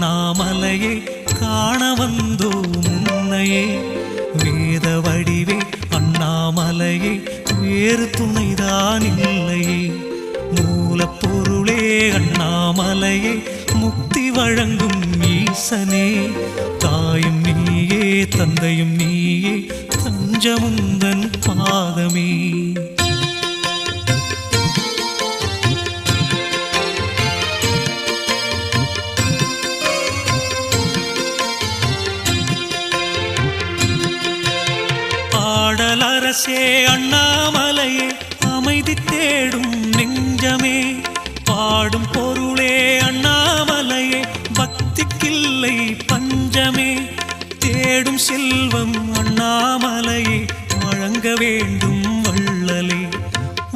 அண்ணாமலையை காண வந்தோம் உன்னையே. வேத வடிவே அண்ணாமலையை வேறு துணைதான் இல்லையே. மூலப்பொருளே அண்ணாமலையை முக்தி வழங்கும் ஈசனே. தாயும் நீயே தந்தையும் நீயே தஞ்சமுந்தன் பாதமே. பாடலரசே அண்ணாமலையே அமைதி தேடும் நெஞ்சமே. பாடும் பொருளே அண்ணாமலையே பக்திக்கில்லை பஞ்சமே. தேடும் செல்வம் அண்ணாமலையே வழங்க வேண்டும் வள்ளலே.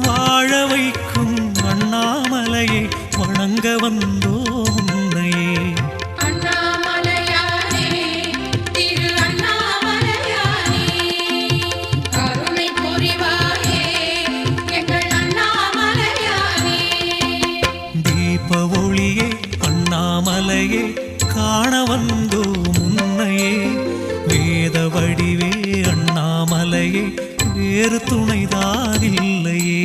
வாழ வைக்கும் அண்ணாமலையே வணங்க வந்தோ உன்னையே. ஒளியே அண்ணாமலையே காண வந்தோ முன்னையே. வேத வடிவே அண்ணாமலையே வேறு துணைதான் இல்லையே.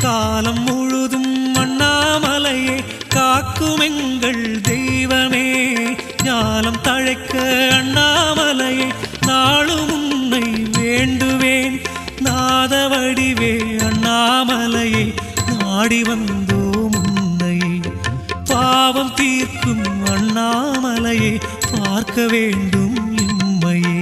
காலம் முழுதும் அண்ணாமலையே காக்கும் எங்கள் தெய்வமே. ஞானம் தழைக்க அண்ணாமலையே நாளும் உன்னை வேண்டுவேன். நாத வடிவே அண்ணாமலையே நாடி வந்தோ முன்னையே. பாவம் தீர்க்கும் அண்ணாமலையே பார்க்க வேண்டும் இம்மையே.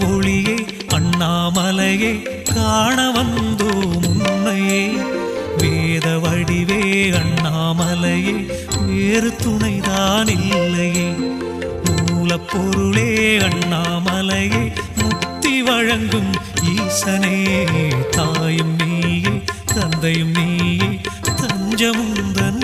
ஒளியே அண்ணாமலையே காண வந்தோ முன்னையே. வேத வடிவே அண்ணாமலையே வேறு துணைதான் இல்லையே. மூலப்பொருளே அண்ணாமலையே முக்தி வழங்கும் ஈசனே. தாயும் நீயே தந்தையும் நீயே தஞ்சமுந்தன்